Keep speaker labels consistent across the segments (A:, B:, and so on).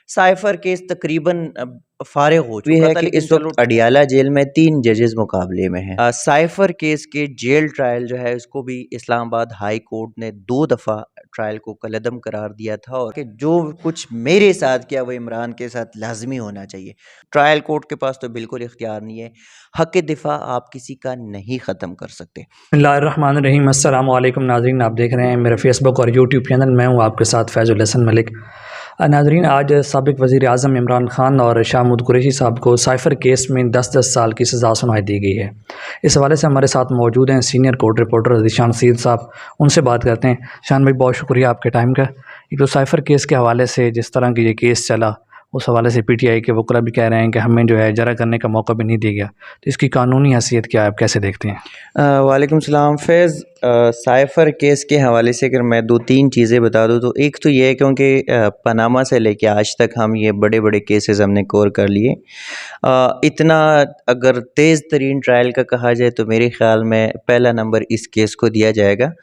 A: Cipher case तकरीबन फारिग हो
B: भी
A: चुका
B: है
A: था,
B: कि
A: लेकिन
B: इस
A: चलो
B: वक्त अडियाला जेल में 3 जजेस मुकाबले में हैं।
A: साइफर केस के जेल ट्रायल जो है उसको भी इस्लामाबाद हाई कोर्ट ने 2 दफ़ा ट्रायल को कलअदम करार दिया था, और कि जो कुछ मेरे साथ किया वो इमरान के साथ लाजमी होना चाहिए। ट्रायल कोर्ट के पास तो बिल्कुल इख्तियार नहीं है, हक़ दिफ़ा आप किसी का नहीं ख़त्म कर सकते।
C: बिस्मिल्लाहिर्रहमानिर्रहीम। अस्सलाम वालेकुम नाज़रीन, आप देख रहे हैं मेरा फेसबुक और यूट्यूब चैनल। मैं हूं आपके साथ फैज़ुल हसन मलिक। नाज़रीन, आज साबिक़ वज़ीर आज़म इमरान ख़ान और शाह महमूद कुरैशी साहब को साइफ़र केस में 10-10 साल की सज़ा सुनाई दी गई है। इस हवाले से हमारे साथ मौजूद हैं senior court reporter Zeeshan Saeed sahab. उनसे बात करते हैं। शान भाई, बहुत शुक्रिया आपके टाइम का। एक तो साइफ़र केस के हवाले से जिस तरह की ये केस चला, उस हवाले से पीटीआई के वकील भी कह रहे हैं कि हमें जो है जरा करने का मौका भी नहीं दिया गया। तो इसकी कानूनी हैसियत क्या है, आप कैसे देखते हैं?
B: वालेकुम सलाम फैज़। साइफ़र केस के हवाले से अगर मैं 2-3 चीज़ें बता दूँ तो एक तो ये है, क्योंकि पनामा से लेके आज तक हम ये बड़े-बड़े केसेस हमने कवर कर लिए। इतना अगर तेज़ तरीन ट्रायल का कहा जाए तो मेरे ख़्याल में पहला नंबर इस केस को दिया जाएगा।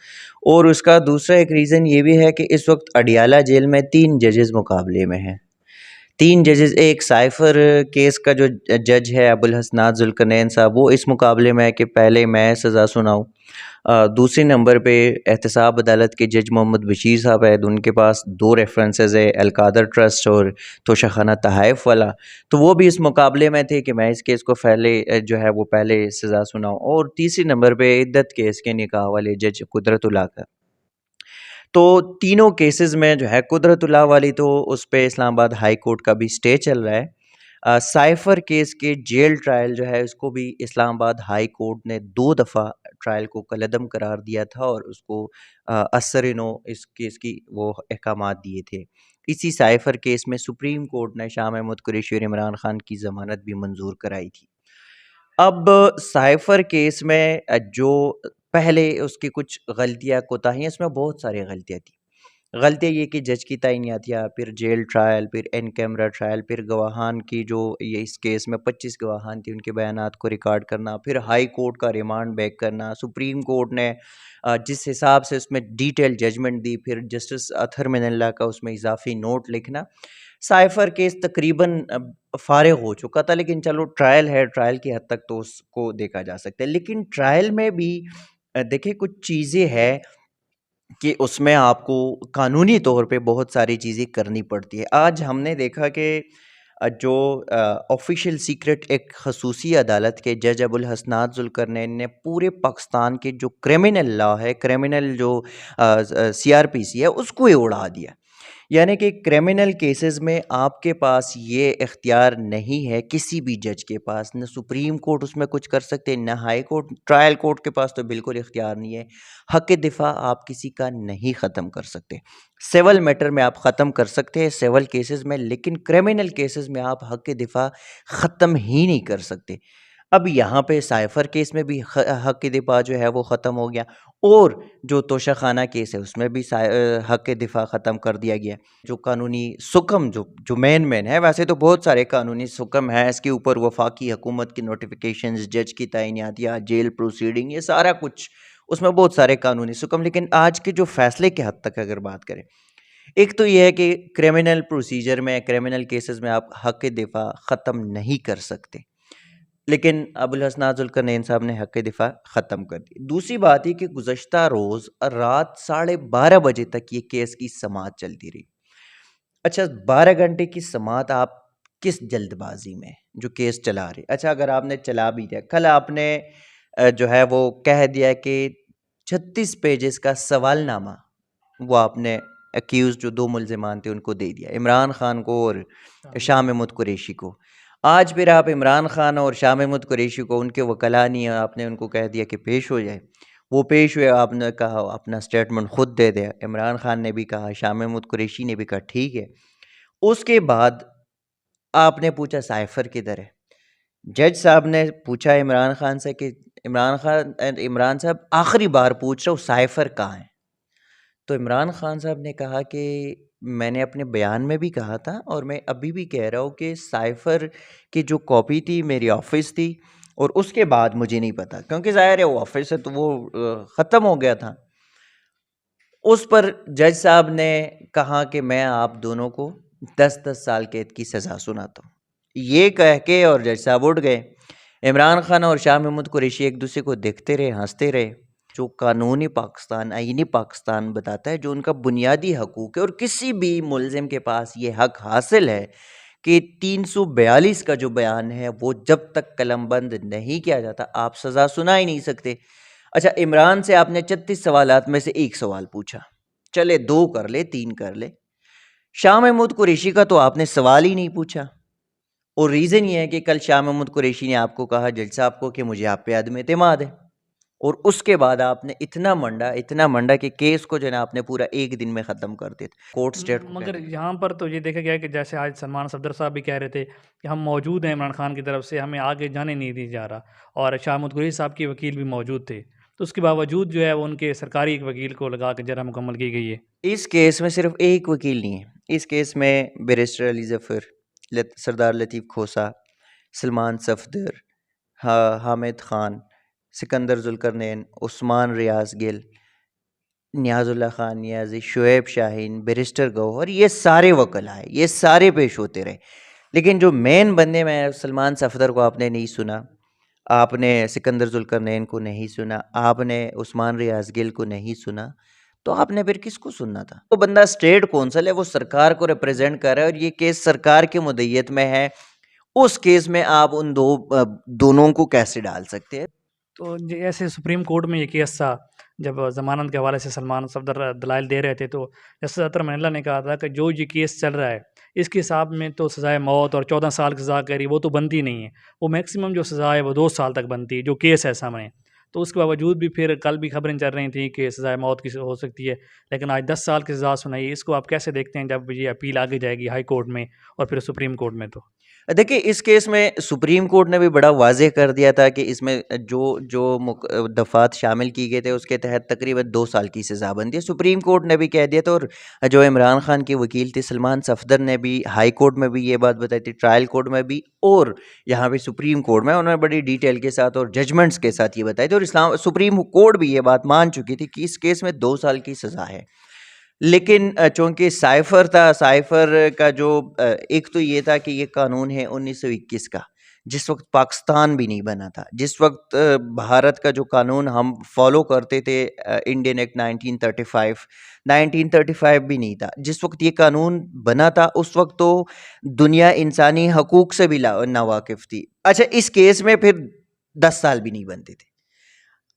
B: और उसका दूसरा एक रीज़न ये भी है कि इस वक्त अडियाला जेल में 3 जजेस मुकाबले में हैं। 3 जजेस, एक साइफ़र केस का जो जज है अबुल हसनात ज़ुल्करनैन साहब, वो इस मुकाबले में है कि पहले मैं सज़ा सुनाऊँ। दूसरे नंबर पे एहतसाब अदालत के जज मोहम्मद बशीर साहब हैं, उनके पास 2 रेफ़रेंसेस है, अल-कादर ट्रस्ट और तोशाखाना तहाइफ़ वाला। तो वो भी इस मुकाबले में थे कि मैं इस केस को पहले जो है वो पहले सज़ा सुनाऊँ। और तीसरे नंबर पे इद्दत केस के निकाह वाले जज कुदरतुल्लाह का। तो तीनों केसेस में जो है कुदरतुल्लाह वाली, तो उस पे इस्लामाबाद हाई कोर्ट का भी स्टे चल रहा है। साइफ़र केस के जेल ट्रायल जो है उसको भी इस्लामाबाद हाई कोर्ट ने 2 दफ़ा ट्रायल को कलअदम करार दिया था, और उसको असर-ए-नो इस केस की वो अहकामात दिए थे। इसी साइफ़र केस में सुप्रीम कोर्ट ने शाह महमूद कुरैशी और इमरान खान की ज़मानत भी मंज़ूर कराई थी। अब साइफ़र केस में जो पहले उसकी कुछ गलतियाँ, कोताहियाँ, इसमें बहुत सारी गलतियाँ थी। गलतियाँ ये कि जज की तैनातियाँ, फिर जेल ट्रायल, फिर इन कैमरा ट्रायल, फिर गवाहान की जो ये इस केस में 25 गवाहान थी, उनके बयानात को रिकॉर्ड करना, फिर हाई कोर्ट का रिमांड बैक करना, सुप्रीम कोर्ट ने जिस हिसाब से उसमें डिटेल जजमेंट दी, फिर जस्टिस अतहर मिनल्ला का उसमें इजाफ़ी नोट लिखना। साइफ़र केस तकरीबन फ़ारिग हो चुका था, लेकिन चलो ट्रायल है, ट्रायल की हद तक तो उसको देखा जा सकता है। लेकिन ट्रायल में भी देखिए कुछ चीज़ें हैं कि उसमें आपको कानूनी तौर पे बहुत सारी चीज़ें करनी पड़ती है। आज हमने देखा कि जो ऑफ़िशियल सीक्रेट एक ख़ुसूसी अदालत के जज अबुल हसनात ज़ुल्करनैन ने पूरे पाकिस्तान के जो क्रिमिनल लॉ है, क्रिमिनल जो सीआरपीसी है, उसको ही उड़ा दिया। यानी कि क्रिमिनल केसेस में आपके पास ये इख्तियार नहीं है, किसी भी जज के पास, न सुप्रीम कोर्ट उसमें कुछ कर सकते, न हाई कोर्ट, ट्रायल कोर्ट के पास तो बिल्कुल इख्तियार नहीं है। हक़ दिफ़ा आप किसी का नहीं ख़त्म कर सकते। सिविल मैटर में आप ख़त्म कर सकते हैं, सिविल केसेस में, लेकिन क्रिमिनल केसेस में आप हक़ दिफ़ा ख़त्म ही नहीं कर सकते। अब यहाँ पे साइफ़र केस में भी हक़ दिफ़ा जो है वो ख़त्म हो गया, और जो तोशाखाना केस है उसमें भी हक़ दिफ़ा ख़त्म कर दिया गया। जो कानूनी सुकम जो जो मेन है, वैसे तो बहुत सारे कानूनी सुकम हैं, इसके ऊपर वफ़ाकी हुकूमत की नोटिफ़िकेशंस, जज की तैनातियाँ, जेल प्रोसीडिंग, ये सारा कुछ, उसमें बहुत सारे कानूनी सुकम। लेकिन आज के जो फ़ैसले की हद तक अगर बात करें, एक तो ये है कि क्रिमिनल प्रोसीजर में, क्रिमिनल केसेस में आप हक़ दिफ़ा ख़त्म नहीं कर सकते। लेकिन अबुल हसनात ज़ुल्करनैन साहब ने हक़ दिफ़ा ख़त्म कर दी। दूसरी बात ये कि गुज़श्ता रोज़ रात 12:30 बजे तक ये केस की समाअत चलती रही। अच्छा, 12 घंटे की समाअत आप किस जल्दबाज़ी में जो केस चला रहे, अच्छा अगर आपने चला भी दिया, कल आपने जो है वो कह दिया कि 36 पेजेस का सवालनामा वो आपने एक्यूज़ जो 2 मुल्ज़िमान थे उनको दे दिया, इमरान खान को और शाह महमूद कुरैशी को। आज फिर आप इमरान खान और शाह महमूद कुरैशी को, उनके वकला नहीं है, आपने उनको कह दिया कि पेश हो जाए। वो पेश हुए, आपने कहा अपना स्टेटमेंट खुद दे दे। इमरान खान ने भी कहा, शाह महमूद कुरैशी ने भी कहा ठीक है। उसके बाद आपने पूछा साइफ़र किधर है? जज साहब ने पूछा इमरान खान से कि इमरान साहब आखिरी बार पूछ रहा हूँ, साइफ़र कहाँ है? तो इमरान खान साहब ने कहा कि मैंने अपने बयान में भी कहा था, और मैं अभी भी कह रहा हूँ कि साइफ़र की जो कॉपी थी मेरी ऑफ़िस थी, और उसके बाद मुझे नहीं पता, क्योंकि ज़ाहिर है वो ऑफ़िस है तो वो ख़त्म हो गया था। उस पर जज साहब ने कहा कि मैं आप दोनों को
A: 10-10 साल कैद की सज़ा सुनाता हूँ। ये कह के और जज साहब उठ गए। इमरान खान और शाह महमूद कुरैशी एक दूसरे को देखते रहे, हंसते रहे। जो कानूनी पाकिस्तान, आईनी पाकिस्तान बताता है, जो उनका बुनियादी हकूक़ है, और किसी भी मुलजिम के पास ये हक हासिल है कि 342 का जो बयान है वो जब तक कलमबंद नहीं किया जाता आप सज़ा सुना ही नहीं सकते। अच्छा, इमरान से आपने 36 सवालात में से एक सवाल पूछा, चले 2 कर ले, 3 कर ले। शाह महमूद कुरैशी का तो आपने सवाल ही नहीं पूछा, और रीज़न ये है कि कल शाह महमूद कुरैशी ने आपको कहा जज साहब को कि मुझे आप पे अदम एतमाद है, और उसके बाद आपने इतना मंडा कि केस को जो है ना आपने पूरा एक दिन में ख़त्म कर दिया। कोर्ट स्टेट को
C: मगर
A: कहते
C: यहाँ पर तो ये देखा गया है कि जैसे आज सलमान सफदर साहब भी कह रहे थे कि हम मौजूद हैं, इमरान खान की तरफ से हमें आगे जाने नहीं दिया जा रहा, और शाह महमूद कुरैशी साहब के वकील भी मौजूद थे, तो उसके बावजूद जो है वो उनके सरकारी एक वकील को लगा के जरा मुकम्मल की गई है।
A: इस केस में सिर्फ एक वकील नहीं है, इस केस में बैरिस्टर अली ज़फ़र, सरदार लतीफ़ खोसा, सलमान सफदर, हामिद ख़ान, सिकंदर ज़ुल्करनैन, उस्मान रियाज़ गिल, नियाज़ुल्लाह ख़ान नियाज़ी, शुएब शाहीन, बैरिस्टर गौहर, ये सारे वकील आए, ये सारे पेश होते रहे। लेकिन जो मेन बंदे में सलमान सफदर को आपने नहीं सुना, आपने सिकंदर ज़ुल्करनैन को नहीं सुना, आपने उस्मान रियाज़ गिल को नहीं सुना, तो आपने फिर किसको सुनना था? वो बंदा स्टेट कौंसल है, वो सरकार को रिप्रेजेंट कर रहा है, और ये केस सरकार की मुद्दत में है। उस केस में आप उन दोनों को कैसे डाल सकते हैं?
C: तो जैसे सुप्रीम कोर्ट में ये केस था, जब ज़मानत के हवाले से सलमान सफदर दलाइल दे रहे थे, तो जस्टिस अतर मनैला ने कहा था कि जो ये केस चल रहा है, इसके हिसाब में तो सज़ाए मौत और 14 साल की सज़ा कह रही है, वो तो बनती नहीं है। वो मैक्सिमम जो सज़ा है वो 2 साल तक बनती है, जो केस है सामने। तो उसके बावजूद भी फिर कल भी खबरें चल रही थी कि सज़ाए मौत की हो सकती है, लेकिन आज 10 साल की सज़ा सुनाई। इसको आप कैसे देखते हैं जब ये अपील आगे जाएगी हाई कोर्ट में और फिर सुप्रीम कोर्ट में तो?
A: देखिए, इस केस में सुप्रीम कोर्ट ने भी बड़ा वाज़ेह कर दिया था कि इसमें जो जो दफ़ात शामिल की गए थे उसके तहत तकरीबन 2 साल की सज़ा बनती है। सुप्रीम कोर्ट ने भी कह दिया था, और जो इमरान खान के वकील थे सलमान सफदर ने भी हाई कोर्ट में भी ये बात बताई थी, ट्रायल कोर्ट में भी, और यहाँ पे सुप्रीम कोर्ट में उन्होंने बड़ी डिटेल के साथ और जजमेंट्स के साथ ये बताई थी, और सुप्रीम कोर्ट भी ये बात मान चुकी थी कि इस केस में 2 साल की सज़ा है। लेकिन चूँकि साइफ़र था, साइफ़र का जो एक तो ये था कि ये कानून है 1921 का, जिस वक़्त पाकिस्तान भी नहीं बना था, जिस वक़्त भारत का जो कानून हम फ़ॉलो करते थे, इंडियन एक्ट 1935 भी नहीं था। जिस वक़्त ये कानून बना था उस वक़्त तो दुनिया इंसानी हकूक़ से भी नावाकिफ़ थी। अच्छा, इस केस में फिर 10 साल भी नहीं बनते थे।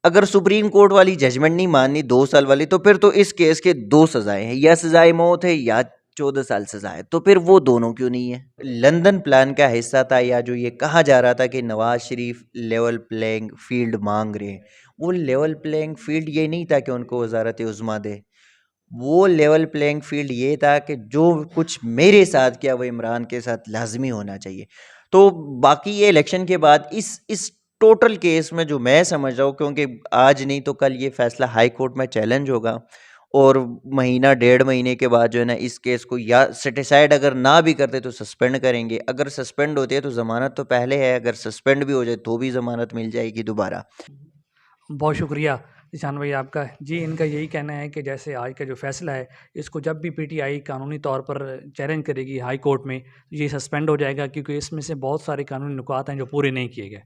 A: अगर सुप्रीम कोर्ट वाली जजमेंट नहीं माननी 2 साल वाली, तो फिर तो इस केस के 2 सज़ाएँ हैं, या सज़ाए मौत है या 14 साल सज़ा है, तो फिर वो दोनों क्यों नहीं है? लंदन प्लान का हिस्सा था, या जो ये कहा जा रहा था कि Nawaz Sharif level playing field माँग रहे हैं, वो लेवल प्लेइंग फ़ील्ड ये नहीं था कि उनको वज़ारत-ए-उज़्मा दे। वो लेवल प्लेइंग फ़ील्ड ये था कि जो कुछ मेरे साथ किया वो इमरान के साथ लाज़मी होना चाहिए। तो बाकी ये इलेक्शन के बाद इस टोटल केस में जो मैं समझ रहा हूँ, क्योंकि आज नहीं तो कल ये फ़ैसला हाई कोर्ट में चैलेंज होगा, और महीना 1.5 महीने के बाद जो है ना इस केस को या सेटिसाइड अगर ना भी करते तो सस्पेंड करेंगे। अगर सस्पेंड होती है तो ज़मानत तो पहले है, अगर सस्पेंड भी हो जाए तो भी ज़मानत मिल जाएगी दोबारा।
C: बहुत शुक्रिया ईशान भाई आपका। जी, इनका यही कहना है कि जैसे आज का जो फ़ैसला है, इसको जब भी पीटीआई कानूनी तौर पर चैलेंज करेगी हाई कोर्ट में, ये सस्पेंड हो जाएगा, क्योंकि इसमें से बहुत सारे कानूनी नुकात हैं जो पूरे नहीं किए गए।